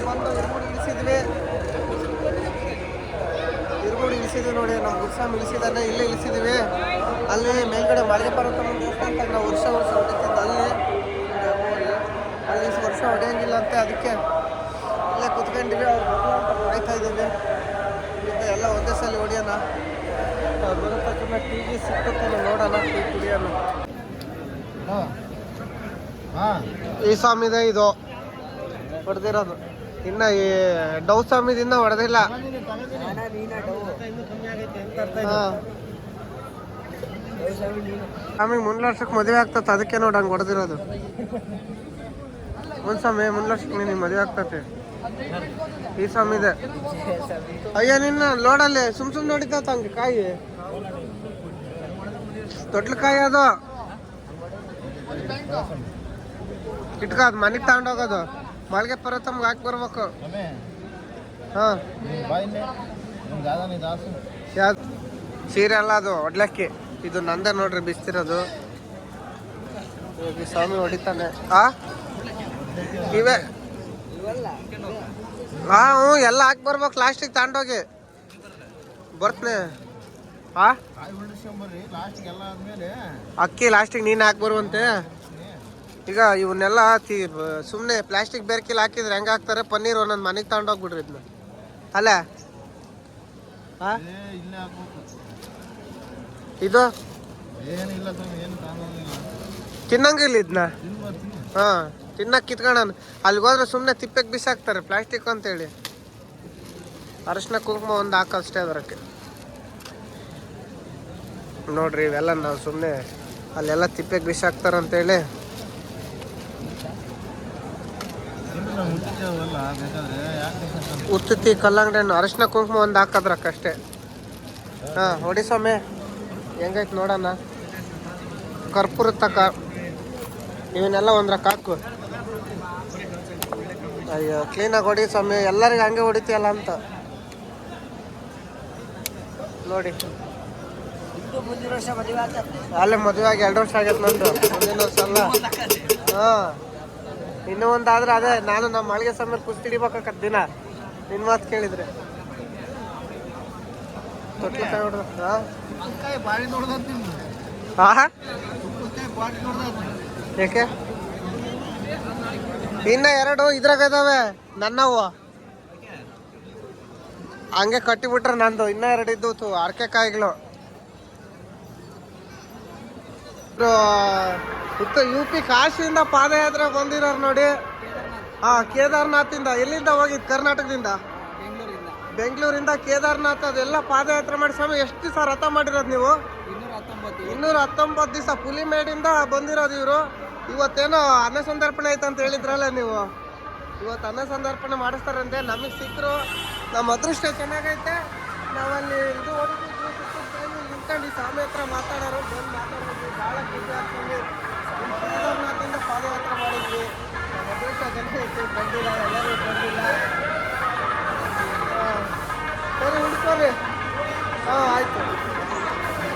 ಬಂದು ಇರುಗುಡಿ ಇಳಿಸಿದ್ವಿ ನೋಡಿ. ನಮ್ಮ ಗುರುಸ್ವಾಮಿ ಇಳಿಸಿದಾನೆ, ಇಲ್ಲೇ ಇಳಿಸಿದ್ವಿ. ಅಲ್ಲಿ ಮೇಲ್ಗಡೆ ಮಾಳಿಗೆ ಪರ್ವತಮ್ಮ ದೇವಸ್ಥಾನ ಅಂತ ನಾವು ವರ್ಷ ಹೊಡಿತಿದ್ದು ಅಲ್ಲಿ ವರ್ಷ ಹೊಡೆಯಂಗಿಲ್ಲ ಅಂತೆ. ಅದಕ್ಕೆ ಇಲ್ಲೇ ಕುತ್ಕೊಂಡಿವಿ. ಅವ್ರು ಅಂತ ಕಾಯ್ತಾ ಇದ್ದೀವಿ. ಎಲ್ಲ ಒಂದೇ ಸಲ ಹೊಡಿಯೋಣ. ಅವ್ರು ಬರೋ ತಕ್ಷಣ ಟೀ ಸಿಕ್ಕುತ್ತಲ್ಲ, ನೋಡೋಣ, ಟೀ ಕುಡಿಯೋಣ. ಈ ಸ್ವಾಮಿದೆ ಇದು ಹೊಡೆದಿರೋದು. ಇನ್ನು ಈ ಡೌ ಸ್ವಾಮಿದಿಂದ ಹೊಡೆದಿಲ್ಲ. ಸ್ವಾಮಿಗೆ ಮುಂದ್ಲರ್ಷಕ್ಕೆ ಮದುವೆ ಆಗ್ತದೆ, ಅದಕ್ಕೆ ನೋಡಿ ಹಂಗೆ ಹೊಡೆದಿರೋದು. ಸ್ವಾಮಿ ಮುಂದ್ಲರ್ಷಕ್ಕೆ ನಿನಗೆ ಮದುವೆ ಆಗ್ತತೆ. ಈ ಸ್ವಾಮಿ ಇದೆ. ಅಯ್ಯ ನಿನ್ನ ಲೋಡಲ್ಲಿ ಸುಮ್ ನೋಡಿದ್ದ ಹಂಗೆ ಕಾಯಿ ದೊಡ್ಡ ಕಾಯಿ ಅದು ಇಟ್ಕ, ಅದು ಮನೆಗೆ ತಗೊಂಡೋಗೋದು. ಮಾಳಿಗೆ ಪರ್ವತಮ್ಗೆ ಹಾಕಿ ಬರ್ಬೇಕು. ಹಾಂ ಯಾವ್ದು ಸೀರೆ ಅಲ್ಲ, ಅದು ಒಡ್ಲಕ್ಕಿ. ಇದು ನಂದೇ ನೋಡ್ರಿ ಬಿಸ್ತಿರೋದು. ಸ್ವಾಮಿ ಹೊಡಿತಾನೆ. ಇವೆ ಹ್ಞೂ ಎಲ್ಲ ಹಾಕಿ ಬರ್ಬೇಕು. ಲಾಸ್ಟಿಗೆ ತಗೊಂಡೋಗಿ ಬರ್ತನೆ. ಅಕ್ಕಿ ಲಾಸ್ಟಿಗೆ ನೀನು ಹಾಕಿ ಬರುವಂತೆ. ಈಗ ಇವನ್ನೆಲ್ಲ ಸುಮ್ಮನೆ ಪ್ಲಾಸ್ಟಿಕ್ ಬೇರ್ಕಿಲ್ ಹಾಕಿದ್ರೆ ಹೆಂಗೆ ಹಾಕ್ತಾರೆ? ಪನ್ನೀರ್ ಒಂದೊಂದು ಮನೆಗೆ ತಗೊಂಡೋಗ್ಬಿಡ್ರಿ ಇದನ್ನ. ಅಲ್ಲ ಇದು ತಿನ್ನಂಗಿಲ್ಲ ಇದನ್ನ. ಹಾಂ ತಿನ್ನಕ್ಕೆ ಕಿತ್ಕೊಳ್ಳೋಣ. ಅಲ್ಲಿಗೆ ಹೋದ್ರೆ ಸುಮ್ಮನೆ ತಿಪ್ಪೆಗೆ ಬಿಸಾಕ್ತಾರೆ ಪ್ಲಾಸ್ಟಿಕ್ ಅಂತೇಳಿ. ಅರಶಿನ ಕುಂಕುಮ ಒಂದು ಹಾಕಷ್ಟೇ ಅದಕ್ಕೆ. ನೋಡ್ರಿ ಇವೆಲ್ಲ ನಾವು ಸುಮ್ಮನೆ ಅಲ್ಲೆಲ್ಲ ತಿಪ್ಪೆಗೆ ಬಿಸಾಕ್ತಾರಂತೇಳಿ ಉತ್ತುತ್ತಿ ಕಲ್ಲಂಗಡಿ ಹಣ್ಣು ಅರಶಿನ ಕುಂಕುಮ ಒಂದು ಹಾಕೋದ್ರಕ್ಕಷ್ಟೇ. ಹಾಂ ಹೊಡಿ ಸ್ವಾಮಿ ಹೆಂಗೈತೆ ನೋಡೋಣ. ಕರ್ಪೂರ ತಕ ಇವನ್ನೆಲ್ಲ ಒಂದ್ರಕ್ಕೆ ಹಾಕು. ಅಯ್ಯೋ ಕ್ಲೀನಾಗಿ ಹೊಡಿ ಸ್ವಾಮಿ, ಎಲ್ಲರಿಗೂ ಹಂಗೆ ಹೊಡಿತೀಯಲ್ಲ ಅಂತ ನೋಡಿ. ಅಲ್ಲೇ ಮದುವೆ ಆಗಿ 2 ವರ್ಷ ಆಗೈತೆ ನಂದು. ಮುಂದಿನ ವರ್ಷ ಅಲ್ಲ. ಹಾಂ ಇನ್ನೂ ಒಂದಾದ್ರೆ ಅದೇ ನಾನು ನಮ್ಮ ಮಾಳಿಗೆ ಸ್ವಾಮಿ ಕುಸ್ತಿ ಹಿಡಿಬೇಕಾಗತ್ತೆ ದಿನ. ನಿನ್ನ ಮಾತು ಕೇಳಿದ್ರೆ ತೊಟ್ಲಕಾಯಿ ಹೊಡೆದ. ಹಾಂ ಯಾಕೆ ಇನ್ನ 2 ಇದ್ರಾಗ ಇದಾವೆ ನನ್ನವು. ಹಂಗೆ ಕಟ್ಟಿಬಿಟ್ರೆ ನಂದು ಇನ್ನ 2 ಇದ್ದು ಅರ್ಕೆಕಾಯಿಗಳು. UP ಕಾಶಿಯಿಂದ ಪಾದಯಾತ್ರೆ ಬಂದಿರೋರು ನೋಡಿ. ಕೇದಾರ್ನಾಥಿಂದ. ಎಲ್ಲಿಂದ ಹೋಗಿದ್ದು? ಕರ್ನಾಟಕದಿಂದ, ಬೆಂಗಳೂರಿಂದ ಕೇದಾರ್ನಾಥ್ ಅದೆಲ್ಲ ಪಾದಯಾತ್ರೆ ಮಾಡಿ. ಸ್ವಾಮಿ ಎಷ್ಟು ದಿವಸ ರಥ ಮಾಡಿರೋದು ನೀವು? 219 ದಿವಸ. ಪುಲಿಮೇಡಿಂದ ಬಂದಿರೋದು ಇವರು. ಇವತ್ತೇನೋ ಅನ್ನ ಸಂದರ್ಪಣೆ ಐತೆ ಅಂತ ಹೇಳಿದ್ರಲ್ಲ ನೀವು. ಇವತ್ತು ಅನ್ನ ಸಂದರ್ಪಣೆ ಮಾಡಿಸ್ತಾರಂತೆ. ನಮಗೆ ಸಿಕ್ಕರು. ನಮ್ಮ ಅದೃಷ್ಟ ಚೆನ್ನಾಗೈತೆ. ನಾವಲ್ಲಿ ಇದು ಹೊಡಿತಿದ್ವಿ, ನಿಂತ್ಕೊಂಡು ಸ್ವಾಮಿ ಹತ್ರ ಮಾತಾಡೋರು. ಬಂದು ಮಾತಾಡಿದ್ವಿ. ಭಾಳ ಖುಷಿ ಆಗ್ತೀವಿ. ಕೇದಾರ್ನಾಥಿಂದ ಪಾದಯಾತ್ರೆ ಮಾಡಿದ್ವಿ. ನಮ್ಮ ಅದೃಷ್ಟ ಚೆನ್ನಾಗೈತೆ. ಬಂದಿಲ್ಲ, ಎಲ್ಲರೂ ಬಂದಿಲ್ಲ. ಸರಿ ಹುಡ್ಕೋರಿ. ಹಾಂ ಆಯಿತು.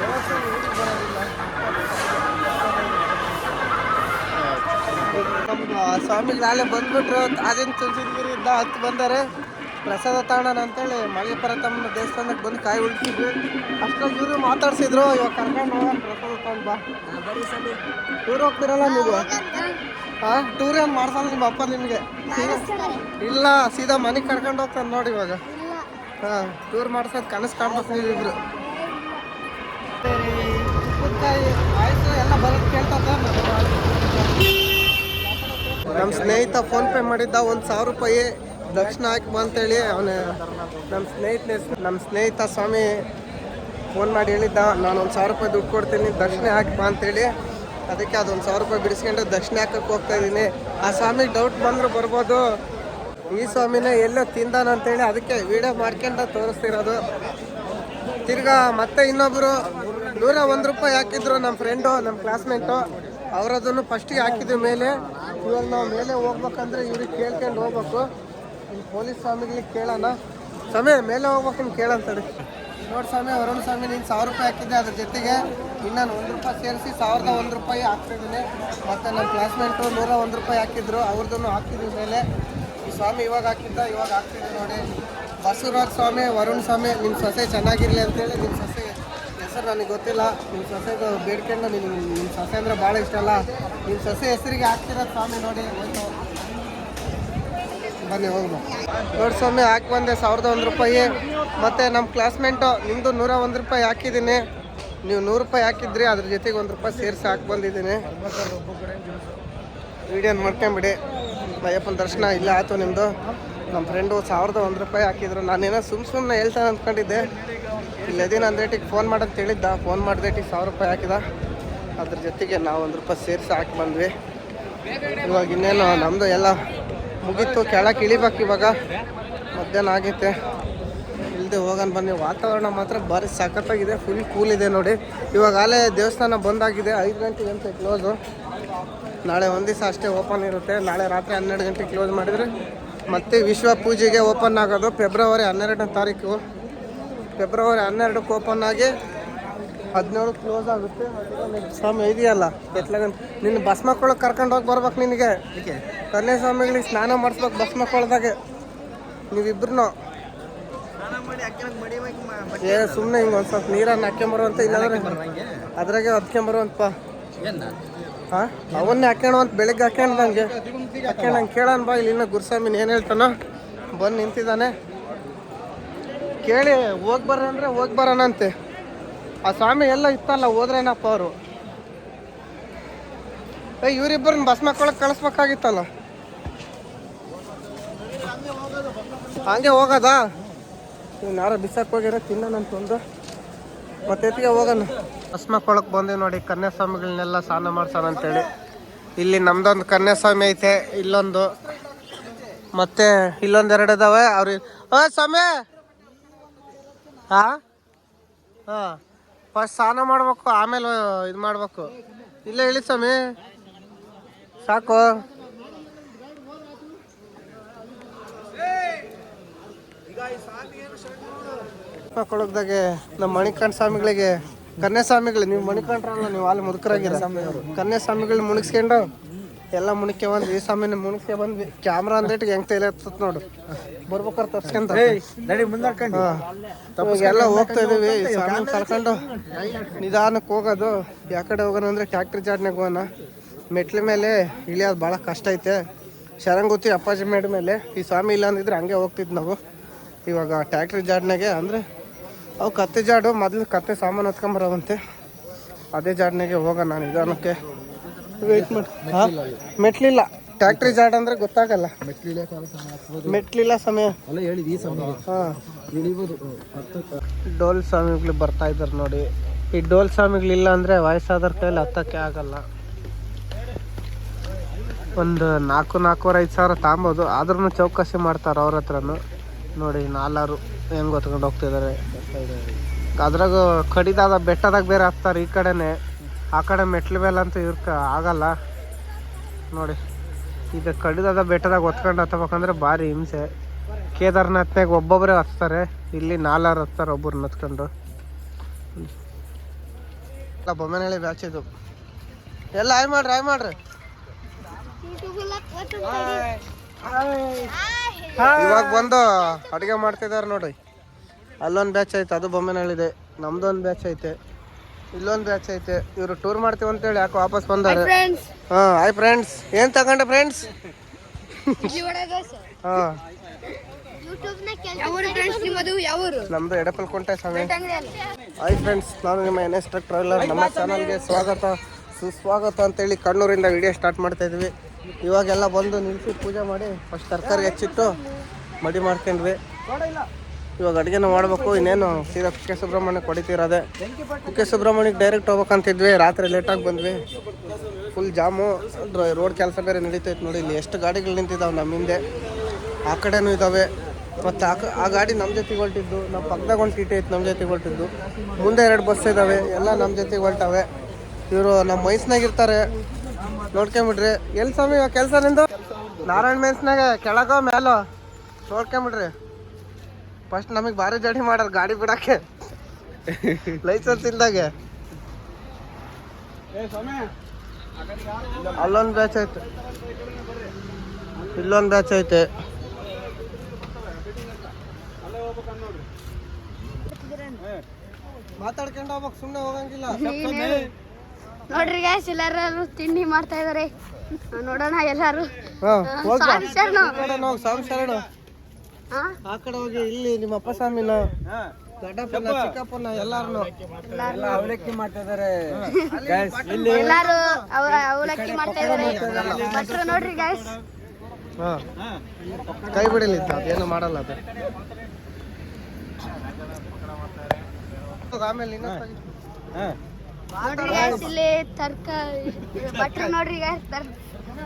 ವ್ಯವಸ್ಥೆ ಹುಡುಗಿ ಬರೋದಿಲ್ಲ. ನಮ್ದು ಸ್ವಾಮಿಗೆ ನಾಳೆ ಬಂದ್ಬಿಟ್ರು. ಅದೇನು ತುಳಸಿಗಿರಿ ಇದ್ದ ಹತ್ತು ಬಂದರೆ ಪ್ರಸಾದ ತಾಣನ ಅಂತೇಳಿ ಮಾಳಿಗೆ ಪರ್ವತಮ್ಮ ದೇವಸ್ಥಾನಕ್ಕೆ ಬಂದು ಕಾಯಿ ಉಳಿಸಿದ್ವಿ. ಅಷ್ಟೊಂದು ಇವರು ಮಾತಾಡ್ಸಿದ್ರು. ಇವಾಗ ಕರ್ಕೊಂಡು ಹೋಗೋಣ ಪ್ರಸಾದ ತಗೊಂಡು ಬಾ. ಟೂರ್ ಹೋಗ್ತಿರಲ್ಲ ನೀವು? ಹಾಂ ಟೂರ್ ಏನು ಮಾಡ್ಸಲ್ಲ ನಿಮ್ಮ ಅಪ್ಪ ನಿಮಗೆ? ಇಲ್ಲ ಸೀದಾ ಮನೆಗೆ ಕರ್ಕೊಂಡು ಹೋಗ್ತಾನೆ ನೋಡಿ ಇವಾಗ. ಹಾಂ ಟೂರ್ ಮಾಡ್ಸೋದು ಕನಸು ಕಾಣ್ಬೇಕು ನೀವಿಬ್ರು. ಆಯಿತು ಎಲ್ಲ ಬರೋದು ಕೇಳ್ತದ. ನಮ್ಮ ಸ್ನೇಹಿತ ಫೋನ್ಪೇ ಮಾಡಿದ್ದ 1,000 ರೂಪಾಯಿ ದಕ್ಷಿಣ ಹಾಕಿ ಬಾ ಅಂತೇಳಿ. ಅವನು ನಮ್ಮ ಸ್ನೇಹಿತ ಸ್ವಾಮಿ ಫೋನ್ ಮಾಡಿ ಹೇಳಿದ್ದ, ನಾನು 1,000 ರೂಪಾಯಿ ದುಡ್ಡು ಕೊಡ್ತೀನಿ ದಕ್ಷಿಣ ಹಾಕಿ ಬಾ ಅಂತೇಳಿ. ಅದಕ್ಕೆ ಅದು 1,000 ರೂಪಾಯಿ ಬಿಡಿಸ್ಕೊಂಡು ದಕ್ಷಿಣ ಹಾಕಕ್ಕೆ ಹೋಗ್ತಾ ಇದ್ದೀನಿ. ಆ ಸ್ವಾಮಿಗೆ ಡೌಟ್ ಬಂದರೂ ಬರ್ಬೋದು. ಈ ಸ್ವಾಮಿನೇ ಎಲ್ಲೋ ತಿಂದಾನಂತೇಳಿ ಅದಕ್ಕೆ ವಿಡಿಯೋ ಮಾಡ್ಕೊಂಡು ತೋರಿಸ್ತಿರೋದು. ತಿರ್ಗಾ ಮತ್ತೆ ಇನ್ನೊಬ್ಬರು 101 ರೂಪಾಯಿ ಹಾಕಿದ್ರು. ನಮ್ಮ ಫ್ರೆಂಡು, ನಮ್ಮ ಕ್ಲಾಸ್ಮೇಟು. ಅವರದನ್ನು ಫಸ್ಟಿಗೆ ಹಾಕಿದ್ವಿ ಮೇಲೆ. ಇವಾಗ ನಾವು ಮೇಲೆ ಹೋಗ್ಬೇಕಂದ್ರೆ ಇವ್ರಿಗೆ ಕೇಳ್ಕೊಂಡು ಹೋಗ್ಬೇಕು. ಇಲ್ಲಿ ಪೊಲೀಸ್ ಸ್ವಾಮಿಗಳಿಗೆ ಕೇಳೋಣ. ಸ್ವಾಮಿ ಮೇಲೆ ಹೋಗ್ಬೇಕು ಕೇಳಂತಡಿ. ನೋಡಿ ಸ್ವಾಮಿ, ವರುಣ್ ಸ್ವಾಮಿ ನೀನು 1,000 ರೂಪಾಯಿ ಹಾಕಿದ್ದೆ. ಅದ್ರ ಜೊತೆಗೆ ಇನ್ನೊಂದು 1 ರೂಪಾಯಿ ಸೇರಿಸಿ 1,001 ರೂಪಾಯಿ ಹಾಕ್ತಿದ್ದೀನಿ. ಮತ್ತು ನಮ್ಮ ಕ್ಲಾಸ್ಮೇಟು 101 ರೂಪಾಯಿ ಹಾಕಿದ್ರು. ಅವ್ರದ್ದನ್ನು ಹಾಕಿದ್ವಿ ಮೇಲೆ. ಸ್ವಾಮಿ ಇವಾಗ ಹಾಕ್ತಿದ್ದೆ ನೋಡಿ. ಬಸವರಾಜ್ ಸ್ವಾಮಿ, ವರುಣ್ ಸ್ವಾಮಿ, ನಿಮ್ಮ ಸೊಸೆ ಚೆನ್ನಾಗಿರಲಿ ಅಂತೇಳಿ ನಿಮ್ಮ ಸೊಸೆ ಹೆಸರು ನನಗೆ ಗೊತ್ತಿಲ್ಲ. ನಿಮ್ಮ ಸೊಸೆದು ಬೇಡ್ಕೊಂಡು ನಿಮ್ಮ ಸೊಸೆ ಅಂದರೆ ಭಾಳ ಇಷ್ಟ ಅಲ್ಲ. ನಿಮ್ಮ ಸೊಸೆ ಹೆಸರಿಗೆ ಹಾಕ್ತಿರೋದು ಸ್ವಾಮಿ ನೋಡಿ. ಬನ್ನಿ ಹೋಗ್ಬ ನೋಡಿ ಸ್ವಾಮಿ, ಹಾಕಿ ಬಂದೆ 1001 ರೂಪಾಯಿ. ಮತ್ತು ನಮ್ಮ ಕ್ಲಾಸ್ಮೇಟು ನಿಮ್ಮದು 101 ರೂಪಾಯಿ ಹಾಕಿದ್ದೀನಿ. ನೀವು 100 ರೂಪಾಯಿ ಹಾಕಿದ್ರಿ, ಅದ್ರ ಜೊತೆಗೆ 1 ರೂಪಾಯಿ ಸೇರಿಸಿ ಹಾಕಿ ಬಂದಿದ್ದೀನಿ. ವೀಡಿಯೋನ ಮಾಡ್ಕೊಂಬಿಡಿ. ಅಯ್ಯಪ್ಪನ ದರ್ಶನ ಇಲ್ಲ ಆಯಿತು ನಿಮ್ಮದು. ನಮ್ಮ ಫ್ರೆಂಡು 1001 ರೂಪಾಯಿ ಹಾಕಿದ್ರು. ನಾನೇನೋ ಸುಮ್ಮನೆ ಹೇಳ್ತಾನೆ ಅಂದ್ಕೊಂಡಿದ್ದೆ. ಇಲ್ಲದಿನ ಒಂದು ರೇಟಿಗೆ ಫೋನ್ ಮಾಡಂತ ಹೇಳಿದ್ದ. ಫೋನ್ ಮಾಡಿದ ರೇಟಿಗೆ 1000 ರೂಪಾಯಿ ಹಾಕಿದ. ಅದ್ರ ಜೊತೆಗೆ ನಾವು 1 ರೂಪಾಯಿ ಸೇರಿಸಿ ಹಾಕಿ ಬಂದ್ವಿ. ಇವಾಗ ಇನ್ನೇನು ನಮ್ಮದು ಎಲ್ಲ ಮುಗೀತು. ಕೆಳಕ್ಕೆ ಇಳಿಬೇಕು ಇವಾಗ. ಮಧ್ಯಾಹ್ನ ಆಗೈತೆ. ಇಲ್ಲದೆ ಹೋಗೋಣ ಬನ್ನಿ. ವಾತಾವರಣ ಮಾತ್ರ ಭಾರಿ ಸಖತ್ತಾಗಿದೆ. ಫುಲ್ ಕೂಲ್ ಇದೆ ನೋಡಿ. ಇವಾಗ ಆಲೇ ದೇವಸ್ಥಾನ ಬಂದಾಗಿದೆ. 5 ಗಂಟೆಗೆ ಅಂತ ಕ್ಲೋಸು. ನಾಳೆ ಒಂದು ದಿವಸ ಅಷ್ಟೇ ಓಪನ್ ಇರುತ್ತೆ. ನಾಳೆ ರಾತ್ರಿ 12 ಗಂಟೆಗೆ ಕ್ಲೋಸ್ ಮಾಡಿದರೆ ಮತ್ತೆ ವಿಶ್ವ ಪೂಜೆಗೆ ಓಪನ್ ಆಗೋದು ಫೆಬ್ರವರಿ 12ನೇ ತಾರೀಕು. ಫೆಬ್ರವರಿ 12ಕ್ಕೆ ಓಪನ್ ಆಗಿ 17 ಕ್ಲೋಸ್ ಆಗುತ್ತೆ. ಸ್ವಾಮಿ ಇದೆಯಲ್ಲ ಎತ್ಲಾಗ ನಿನ್ನ ಬಸ್ ಮಕ್ಕಳಿಗೆ ಕರ್ಕೊಂಡು ಹೋಗಿ ಬರ್ಬೇಕು. ನಿನಗೆ ಕನ್ಯಾ ಸ್ವಾಮಿಗಳಿಗೆ ಸ್ನಾನ ಮಾಡಿಸ್ಬೇಕು ಬಸ್ ಮಕ್ಕಳದಾಗೆ. ನೀವಿಬ್ರು ಸುಮ್ಮನೆ ಹಿಂಗೆ ಒಂದು ಸ್ವಲ್ಪ ನೀರನ್ನು ಹಾಕ್ಕೊಂಬರುವಂತ, ಇಲ್ಲಾಂದ್ರೆ ಅದ್ರಾಗೆ ಹೊತ್ಕೊಂಬರುವಂತಪ್ಪ. ಹಾಂ ಅವನ್ನೇ ಹಾಕ್ಯಣವಂತ ಬೆಳಿಗ್ಗೆ ಹಾಕ್ಯಣ್ದಂಗೆ ಕೇಳೋಣ ಬಾ. ಇಲ್ಲಿ ಇನ್ನೂ ಗುರುಸ್ವಾಮಿನ ಏನು ಹೇಳ್ತಾನೋ ಬಂದು ನಿಂತಿದ್ದಾನೆ. ಕೇಳಿ ಹೋಗಿ ಬರ್ರ ಅಂದರೆ ಹೋಗಿ ಬರೋಣಂತೆ. ಆ ಸ್ವಾಮಿ ಎಲ್ಲ ಇತ್ತಲ್ಲ ಹೋದ್ರೇನಪ್ಪ ಅವರು. ಇವರಿಬ್ಬರನ್ನ ಬಸ್ ಮಕ್ಕಳಕ್ಕೆ ಕಳಿಸ್ಬೇಕಾಗಿತ್ತಲ್ಲ. ಹಂಗೆ ಹೋಗೋದಾ? ಇವ್ನು ಯಾರೋ ಬಿಸಾಕ್ ಹೋಗ್ಯಾರ ತಿನ್ನೋಣಂತಂದು ಮತ್ತೆ ಎತ್ತಿಗೆ ಹೋಗೋಣ. ಬಸ್ ಮಕ್ಕಳಕ್ಕೆ ಬಂದೆ ನೋಡಿ. ಕನ್ಯಾಸ್ವಾಮಿಗಳನ್ನೆಲ್ಲ ಸ್ನಾನ ಮಾಡ್ಸೋಣ ಅಂತೇಳಿ. ಇಲ್ಲಿ ನಮ್ದೊಂದು ಕನ್ಯಾಸ್ವಾಮಿ ಐತೆ, ಇಲ್ಲೊಂದು ಮತ್ತೆ ಇಲ್ಲೊಂದೆರಡು ಇದಾವೆ. ಅವ್ರಿಗೆ ಸ್ವಾಮಿ ಹಾಂ ಫಸ್ಟ್ ಸ್ನಾನ ಮಾಡ್ಬೇಕು, ಆಮೇಲೆ ಇದು ಮಾಡ್ಬೇಕು. ಇಲ್ಲೇ ಇಳಿ ಸ್ವಾಮಿ ಸಾಕು. ಮಕ್ಕಳದಾಗೆ ನಮ್ಮ ಮಣಿಕಂಠ ಸ್ವಾಮಿಗಳಿಗೆ ಕನ್ಯಾಸ್ವಾಮಿಗಳು, ನೀವು ಮಣಿಕಂಠರಲ್ಲ, ನೀವು ಅಲ್ಲಿ ಮುದುಕರಾಗಿರ ಕನ್ಯಾಸ್ವಾಮಿಗಳು ಮುಣಿಸ್ಕೊಂಡು ಎಲ್ಲ ಮುಣಿಕೆ ಬಂದ್ವಿ. ಈ ಸ್ವಾಮಿನ ಮುಣಿಸ್ಕೆ ಬಂದ್ವಿ. ಕ್ಯಾಮ್ರಾ ಅಂದೇಟಿಗೆ ಹೆಂಗೆ ತೈಲ ಇರ್ತದೆ ನೋಡು. ಬರ್ಬೇಕಾರೆ ತರ್ಸ್ಕೊಂತ ಎಲ್ಲ ಹೋಗ್ತಾ ಇದೀವಿ. ಸ್ವಾಮಿ ಕರ್ಕೊಂಡು ನಿಧಾನಕ್ಕೆ ಹೋಗೋದು. ಯಾಕಡೆ ಹೋಗೋಣ ಅಂದರೆ ಟ್ಯಾಕ್ಟ್ರಿ ಜಾಡ್ನಾಗ ಹೋಗೋಣ. ಮೆಟ್ಲ ಮೇಲೆ ಇಳಿಯೋದು ಭಾಳ ಕಷ್ಟ ಐತೆ. ಶರಂಗುತ್ತಿ ಅಪ್ಪಾಜಿ ಮೇಡ ಮೇಲೆ. ಈ ಸ್ವಾಮಿ ಇಲ್ಲ ಅಂದಿದ್ರೆ ಹಂಗೆ ಹೋಗ್ತಿದ್ದು ನಾವು. ಇವಾಗ ಟ್ಯಾಕ್ಟ್ರಿ ಜಾಡ್ನಾಗೆ ಅಂದರೆ ಅವು ಕತ್ತೆ ಜಾಡು, ಮೊದಲು ಕತ್ತೆ ಸಾಮಾನು ಹೊತ್ಕೊಂಬರೋವಂತೆ. ಅದೇ ಜಾಡ್ನಾಗೆ ಹೋಗೋಣ ನಾನು ನಿಧಾನಕ್ಕೆ. ವೆಯ್ಟ್ ಮಾಡಿ. ಮೆಟ್ಲಿಲ್ಲ. ಟ್ಯಾಕ್ಟ್ರಿ ಜಾಡ್ ಅಂದರೆ ಗೊತ್ತಾಗಲ್ಲ. ಮೆಟ್ಲಿಲ್ಲ ಸಮಯ. ಹಾಂ ಡೋಲ್ ಸ್ವಾಮಿಗಳು ಬರ್ತಾ ಇದ್ದಾರೆ ನೋಡಿ. ಈ ಡೋಲ್ ಸ್ವಾಮಿಗಳಿಲ್ಲ ಅಂದರೆ ವಯಸ್ಸಾದ್ರ ಕೈಯಲ್ಲಿ ಹತ್ತಕ್ಕೆ ಆಗಲ್ಲ. ಒಂದು 4,500 ತಗೊಬೋದು. ಆದ್ರೂ ಚೌಕಾಸಿ ಮಾಡ್ತಾರೆ ಅವ್ರ ಹತ್ರನೂ ನೋಡಿ. ನಾಲ್ವರು ಹೆಂಗೆ ಹೊತ್ಕೊಂಡು ಹೋಗ್ತಿದ್ದಾರೆ. ಅದ್ರಾಗ ಕಡಿದಾದ ಬೆಟ್ಟದಾಗ ಬೇರೆ ಹತ್ತಾರೆ. ಈ ಕಡೆನೇ ಆ ಕಡೆ ಮೆಟ್ಲ ಮೇಲೆ ಅಂತೂ ಆಗಲ್ಲ ನೋಡಿ. ಈಗ ಕಡಿದಾದ ಬೆಟ್ಟದಾಗ ಹೊತ್ಕೊಂಡು ಹತ್ಬೇಕಂದ್ರೆ ಭಾರಿ ಹಿಂಸೆ. ಕೇದಾರ್ನಾಥ್ನಾಗ ಒಬ್ಬೊಬ್ಬರೇ ಹತ್ತಾರೆ. ಇಲ್ಲಿ 4 ಹತ್ತಾರೆ ಒಬ್ಬರನ್ನ ಹತ್ಕೊಂಡು. ಎಲ್ಲ ಬೊಮ್ಮನಹಳ್ಳಿ ಬ್ಯಾಚ್ ಇದು. ಎಲ್ಲ ಆಯ್ ಮಾಡ್ರಿ. ಇವಾಗ ಬಂದು ಅಡುಗೆ ಮಾಡ್ತಿದ್ದಾರೆ ನೋಡಿ. ಅಲ್ಲೊಂದು ಬ್ಯಾಚ್ ಐತೆ, ಅದು ಬೊಮ್ಮನಹಳ್ಳಿದೆ. ನಮ್ದೊಂದು ಬ್ಯಾಚ್ ಐತೆ, ಇಲ್ಲೊಂದು ಬ್ಯಾಚ್ ಐತೆ. ಇವರು ಟೂರ್ ಮಾಡ್ತೀವಿ ಅಂತೇಳಿ ಯಾಕೆ ವಾಪಸ್ ಬಂದಾರೆ. ಹಾಂ ಹಾಯ್ ಫ್ರೆಂಡ್ಸ್. ಏನು ತಗೊಂಡೆ ಫ್ರೆಂಡ್ಸ್? ಹಾಂ ನಮ್ದು ಎಡಪಲ್ಕುಂಟೆ ಸ್ವಾಮಿ. ಹಾಯ್ ಫ್ರೆಂಡ್ಸ್, ನಾನು ನಿಮ್ಮ NS ಟ್ರಕ್ ಟ್ರಾವೆಲರ್. ನಮ್ಮ ಚಾನಲ್ಗೆ ಸ್ವಾಗತ ಸುಸ್ವಾಗತ ಅಂತೇಳಿ ಕಣ್ಣೂರಿಂದ ವಿಡಿಯೋ ಸ್ಟಾರ್ಟ್ ಮಾಡ್ತಾ ಇದ್ವಿ. ಇವಾಗೆಲ್ಲ ಬಂದು ನಿಲ್ಲಿಸಿ ಪೂಜೆ ಮಾಡಿ ಫಸ್ಟ್ ತರಕಾರಿ ಹೆಚ್ಚಿಟ್ಟು ಮಡಿ ಮಾಡ್ಕೊಂಡ್ವಿ. ಇವಾಗ ಅಡುಗೆನ ಮಾಡಬೇಕು. ಇನ್ನೇನು ಸೀದಾ ಕುಕ್ಕೆ ಸುಬ್ರಹ್ಮಣ್ಯಕ್ಕೆ ಹೊಡಿತಿರೋದೆ. ಕುಕ್ಕೆ ಸುಬ್ರಹ್ಮಣ್ಯಕ್ಕೆ ಡೈರೆಕ್ಟ್ ಹೋಗ್ಬೇಕಂತಿದ್ವಿ. ರಾತ್ರಿ ಲೇಟಾಗಿ ಬಂದ್ವಿ. Full jam. ರೋಡ್ ಕೆಲಸ ಬೇರೆ ನಡೀತೈತೆ ನೋಡಿ. ಇಲ್ಲಿ ಎಷ್ಟು ಗಾಡಿಗಳು ನಿಂತಿದ್ದಾವೆ ನಮ್ಮ ಹಿಂದೆ. ಆ ಕಡೆನೂ ಇದ್ದಾವೆ. ಮತ್ತು ಆ ಗಾಡಿ ನಮ್ಮ ಜೊತೆಗೆ ಹೊಲ್ಟಿದ್ದು. ನಮ್ಮ ಪಕ್ಕದಾಗ ಒಂದು ಟಿ ಟಿ ಐತೆ ನಮ್ಮ ಜೊತೆಗೆ ಹೊಲ್ಟಿದ್ದು. ಮುಂದೆ 2 ಬಸ್ ಇದ್ದಾವೆ. ಎಲ್ಲ ನಮ್ಮ ಜೊತೆಗೆ ಹೊಲ್ಟವೆ. ಇವರು ನಮ್ಮ ಮೈಸ್ನಾಗ ಇರ್ತಾರೆ, ನೋಡ್ಕೊಂಬಿಡ್ರಿ. ಎಲ್ಲಿ ಸ್ವಾಮಿ ಇವಾಗ ಕೆಲಸ ನಿಂದು? ನಾರಾಯಣ ಮೆನ್ಸ್ನಾಗ ಕೆಳಗೋ ಮೇಲೋ ನೋಡ್ಕೊಂಬಿಡ್ರಿ. ಫಸ್ಟ್ ನಮಗೆ ಭಾರಿ ಜಡಿ ಮಾಡ್ಯಾರ ಗಾಡಿ ಬಿಡಕ್ಕೆ ಲೈಸೆನ್ಸ್ ಇಲ್ದಾಗೆ. ಅಲ್ಲೊಂದು ಬ್ಯಾಚ್ ಐತೆ, ಇಲ್ಲೊಂದು ಬ್ಯಾಚ್ ಐತೆ. ಮಾತಾಡ್ಕೊಂಡು ಹೋಗ್ಬೇಕು, ಸುಮ್ಮನೆ ಹೋಗಂಗಿಲ್ಲ. ನೋಡ್ರಿ ಗ್ಯಾಸ್ ಎಲ್ಲಾರು ತಿಂಡಿ ಮಾಡ್ತಾ ಇದಾರೆ, ನೋಡೋಣ ಎಲ್ಲಾರು. ಆ ಕಡೆ ಹೋಗಿ ಇಲ್ಲಿ ನಿಮ್ಮ ಅಪ್ಪ ಸ್ವಾಮಿನ ದೊಡ್ಡಪ್ಪನ ಚಿಕ್ಕಪ್ಪನ ಎಲ್ಲಾರು ಅವಲಕ್ಕಿ ಮಾಡ್ತಾ ಇದಾರೆ. ಎಲ್ಲಾರು ಅವಲಕ್ಕಿ ಮಾಡ್ತಾ ಇದಾರೆ. ಭಟ್ರು ನೋಡ್ರಿ ಗ್ಯಾಸ್. ಕೈ ಬಿಡಲಿದ್ದ ಅದೇನು ಮಾಡಲ್ಲ ಅದು. ಆಮೇಲೆ ನೋಡ್ರಿ ಗ್ಯಾಸ್ ಇಲ್ಲಿ ತರಕಾರಿ ಭಟ್ರು ನೋಡ್ರಿ ಗ್ಯಾಸ್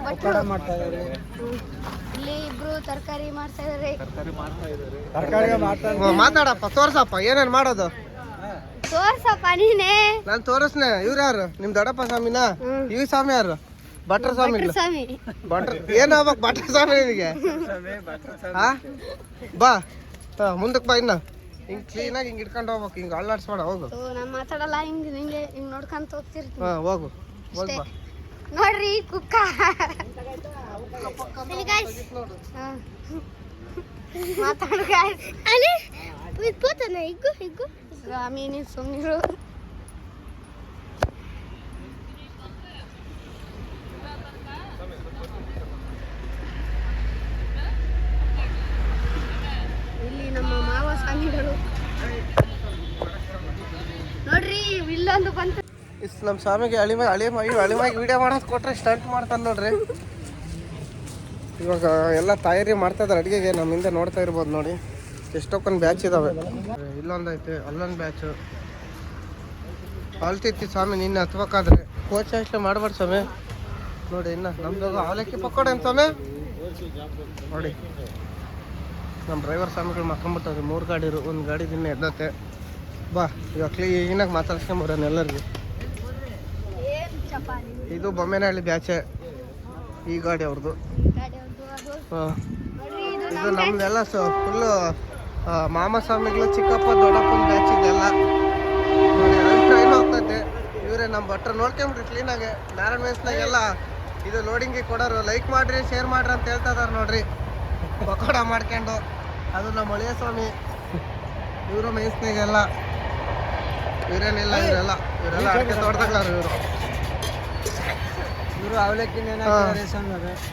ಭಟ್ರು ಇಲ್ಲಿ ಇಬ್ರು ತರಕಾರಿ ಮಾಡ್ತಾ ಇದಾರೆ. ಮಾತಾಡಪ್ಪ, ತೋರ್ಸಪ್ಪ ಏನೇನ್ ಮಾಡೋದು. ತೋರ್ಸಪ್ಪ ನೀನೆ. ನಾನ್ ತೋರಿಸ್ನೆ. ಇವ್ರು ಯಾರು? ನಿಮ್ ದೊಡ್ಡಪ್ಪ ಸ್ವಾಮಿನ? ಇವ್ ಸ್ವಾಮಿ ಯಾರು? ಭಟ್ರ ಸ್ವಾಮಿ. ಭಟ್ರ ಏನಾಗ್ಬೇಕು ಭಟ್ರ ಸ್ವಾಮಿ ನಿನಗೆ? ಬಾ ಮುಂದಕ್ಕೆ ಬಾ. ಇನ್ನ ಹಿಂಗ್ ಕ್ಲೀನ್ ಆಗಿ ಹಿಂಗ್ ಇಟ್ಕೊಂಡು ಹೋಗ್ಬೇಕು, ಹಿಂಗ್ ಅಳ್ಳಾಡ್ಸ್ಬೇಡ. ಹೋಗು. ನಾನ್ ಮಾತಾಡಲ್ಲ, ಹಿಂಗ್ ನಿಂಗೆ ಹಿಂಗ್ ನೋಡ್ಕೊಂತ ಹೋಗ್ತಿರ್ತೀನಿ. ಹೋಗು ಹೋಗ್ಬಾ. ನೋಡ್ರಿ ಕುಕ್ಕ ಮಾತಾಡು ಗಾಯ್ಸ್. ಅಲ್ಲಿ ಇಟ್ಕೋತಾನೆ ಹಿಗ್ಗು ಹಿಗ್ಗು. ಸ್ವಾಮಿ ನೀನು ಸುಮ್ಮನಿರು. ಇಲ್ಲಿ ನಮ್ಮ ಮಾವ ಸ್ವಾಮಿಗಳು ನೋಡ್ರಿ ಇಲ್ಲೊಂದು ಬಂತು. ಇಷ್ಟು ನಮ್ಮ ಸ್ವಾಮಿಗೆ ಅಳಿಮಾಗಿ ವಿಡಿಯೋ ಮಾಡೋದು ಕೊಟ್ರೆ ಸ್ಟಂಟ್ ಮಾಡ್ತಾನೆ ನೋಡ್ರಿ. ಇವಾಗ ಎಲ್ಲ ತಯಾರಿ ಮಾಡ್ತಾ ಇದ್ದಾರೆ ಅಡುಗೆಗೆ. ನಮ್ಮ ಹಿಂದೆ ನೋಡ್ತಾ ಇರ್ಬೋದು ನೋಡಿ, ಎಷ್ಟೊಕ್ಕೊಂದು ಬ್ಯಾಚ್ ಇದಾವೆ. ಇಲ್ಲೊಂದು ಐತೆ, ಅಲ್ಲೊಂದು ಬ್ಯಾಚು. ಅಳ್ತಿತ್ತು ಸ್ವಾಮಿ ನಿನ್ನೆ ಹತ್ಬೇಕಾದ್ರೆ. ಕೋಚ್ ಅಷ್ಟೇ ಮಾಡ್ಬಾರ್ದು ಸ್ವಾಮಿ. ನೋಡಿ ಇನ್ನು ನಮ್ದು ಅವಲಕ್ಕಿ ಪಕೋಡ ಅಂತ ಸ್ವಾಮಿ. ನೋಡಿ ನಮ್ಮ ಡ್ರೈವರ್ ಸ್ವಾಮಿಗಳು ಮಕ್ಕೊಂಬಿಟ್ಟವ್ರಿ. 3 ಗಾಡಿ ಇರು, 1 ಗಾಡಿ ದಿನ ಎದ್ದತ್ತೆ. ಬಾ ಇವಾಗ ಕ್ಲೀನಾಗಿ ಮಾತಾಡ್ಸ್ಕೊಂಬರೋಣ ಎಲ್ಲರಿಗೂ. ಇದು ಬೊಮ್ಮೆನಹಳ್ಳಿ ಬ್ಯಾಚೆ, ಈ ಗಾಡಿ ಅವ್ರದ್ದು. ಹಾಂ ಇದು ನಮ್ದೆಲ್ಲ ಫುಲ್ಲು ಮಾಮ ಸ್ವಾಮಿಗಳು, ಚಿಕ್ಕಪ್ಪ ದೊಡ್ಡಪ್ಪನ ಬ್ಯಾಚ್ ಇದೆಲ್ಲ. ನೋಡಿ ಟ್ರೈನ್ ಹೋಗ್ತೈತೆ. ಇವರೇ ನಮ್ಮ ಭಟ್ರು. ನೋಡ್ಕೊಂಬಿಡ್ರಿ ಕ್ಲೀನಾಗೆ. ನಾರಾಯಣ ಮೆನ್ಸ್ನಾಗೆಲ್ಲ ಇದು ಲೋಡಿಂಗಿಗೆ ಕೊಡೋರು. ಲೈಕ್ ಮಾಡಿರಿ, ಶೇರ್ ಮಾಡ್ರಿ ಅಂತ ಹೇಳ್ತಾ ಇದಾರೆ ನೋಡ್ರಿ. ಪಕೋಡ ಮಾಡ್ಕೊಂಡು. ಅದು ನಮ್ಮ ಹಳೆಯ ಸ್ವಾಮಿ. ಇವರು ಮೆನ್ಸ್ನಾಗೆಲ್ಲ ಇವರೇನಿಲ್ಲ, ಇವರೆಲ್ಲ ಅಡಿಕೆ ತೋಟದಾಗ್ಲಾರ ಇವರು.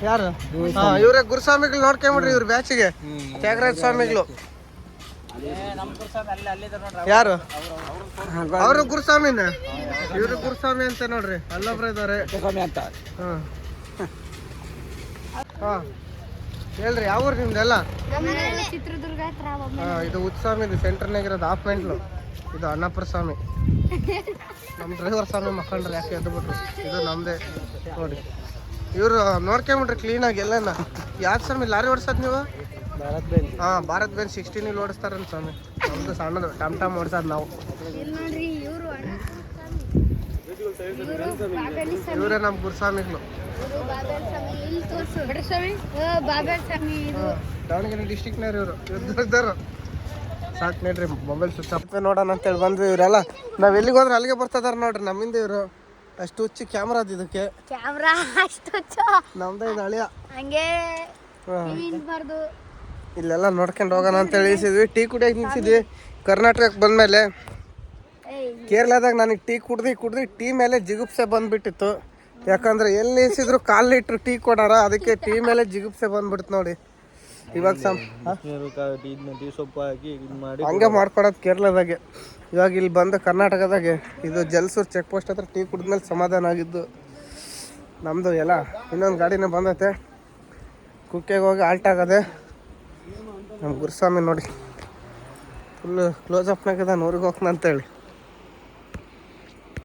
ಯಾರು? ಇವ್ರೆ ಗುರುಸ್ವಾಮಿಗಳು. ನೋಡ್ಕೊಂಬಿಡ್ರಿ ಇವ್ರ ಬ್ಯಾಚಿಗೆ ತ್ಯಾಗರಾಜ ಸ್ವಾಮಿಗಳು. ಯಾರು? ಅವರು ಗುರುಸ್ವಾಮಿನ. ಇವ್ರು ಗುರುಸ್ವಾಮಿ ಅಂತ ನೋಡ್ರಿ. ಅಲ್ಲೊಬ್ರು ಇದಾರೆ. ಹಾ ಹೇಳ್ರಿ, ಯಾವ ಊರು ನಿಮ್ದೆಲ್ಲ? ಚಿತ್ರದುರ್ಗ ಹತ್ರ. ಇದು ಉತ್ಸ್ವಾಮಿ. ಇದು ಸೆಂಟರ್ನಾಗಿರೋದು ಹಾಫ್ ಮೆಂಟ್ಲು. ಇದು ಅನ್ನಪುರ ಸ್ವಾಮಿ. ನಮ್ಮ ಡ್ರೈವರ್ ಸ್ವಾಮಿ ಮಕ್ಕಂಡ್ರೆ ಯಾಕೆ ಎದ್ದು ಬಿಟ್ರು. ಇದು ನಮ್ಮದೇ ನೋಡಿ. ಇವರು ನೋಡ್ಕೊಂಬಿಟ್ರಿ ಕ್ಲೀನಾಗಿ ಎಲ್ಲನ. ಯಾವ್ದು ಸ್ವಾಮಿ ಲಾರಿ ಓಡಿಸೋದು ನೀವು? ಭಾರತ್ ಬೆನ್ 16 ಇಲ್ಲಿ ಓಡಿಸ್ತಾರಂತ ಸ್ವಾಮಿ. ನಮ್ದು ಸಣ್ಣದು ಟಮ್ ಓಡಿಸೋದು ನಾವು. ಇವರೇ ನಮ್ಮ ಗುರುಸ್ವಾಮಿಗಳು. ದಾವಣಗೆರೆ ಡಿಸ್ಟಿಕ್ನವ್ರು ಇವರು. ಇವ್ರು ಸಾಕು ನೋಡ್ರಿ. ಮೊಬೈಲ್ ಸ್ವಿಚ್ ಆಫ್ ನೋಡೋಣ ಅಂತೇಳಿ ಬಂದ್ವಿ. ಇವರೆಲ್ಲ ನಾವ್ ಎಲ್ಲಿಗೆ ಹೋದ್ರೆ ಅಲ್ಲಿಗೆ ಬರ್ತಿದಾರೆ ನೋಡ್ರಿ. ನಮ್ಮಿಂದ ಇವರು ಅಷ್ಟು ಹುಚ್ಚಿ ಕ್ಯಾಮ್ರಾ ಅದ. ಇದಕ್ಕೆ ನಮ್ದೇ ಇದು ಅಳಿಯ. ಇಲ್ಲೆಲ್ಲ ನೋಡ್ಕೊಂಡು ಹೋಗೋಣ ಅಂತೇಳಿ ಇಳಿಸಿದ್ವಿ. ಟೀ ಕುಡಿಯೋಕೆ ನಿಲ್ಸಿದ್ವಿ. ಕರ್ನಾಟಕಕ್ಕೆ ಬಂದ್ಮೇಲೆ ಕೇರಳದಾಗ ನನಗೆ ಟೀ ಕುಡ್ದು ಟೀ ಮೇಲೆ ಜಿಗುಪ್ಸೆ ಬಂದ್ಬಿಟ್ಟಿತ್ತು. ಯಾಕಂದ್ರೆ ಎಲ್ಲಿ ನಿಲ್ಸಿದ್ರು ಕಾಲಿಟ್ರು ಟೀ ಕೊಡಾರ. ಅದಕ್ಕೆ ಟೀ ಮೇಲೆ ಜಿಗುಪ್ಸೆ ಬಂದ್ಬಿಡ್ತು ನೋಡಿ. ಇವಾಗ ಹಂಗೆ ಮಾಡ್ಕೊಡೋದು ಕೇರಳದಾಗೆ. ಇವಾಗ ಇಲ್ಲಿ ಬಂದು ಕರ್ನಾಟಕದಾಗೆ ಇದು ಜಲ್ಸೂರು ಚೆಕ್ ಪೋಸ್ಟ್ ಹತ್ರ ಟೀ ಕುಡಿದ್ಮೇಲೆ ಸಮಾಧಾನ ಆಗಿದ್ದು. ನಮ್ಮದು ಎಲ್ಲ ಇನ್ನೊಂದು ಗಾಡಿನೇ ಬಂದೈತೆ. ಕುಕ್ಕೆಗೆ ಹೋಗಿ ಆಲ್ಟ್ ಆಗದೆ. ನಮ್ಮ ಗುರುಸ್ವಾಮಿ ನೋಡಿ ಫುಲ್ಲು ಕ್ಲೋಸ್ ಅಪ್ನಾಗದ. 100ಗೆ ಹೋಗ್ನ ಅಂತೇಳಿ.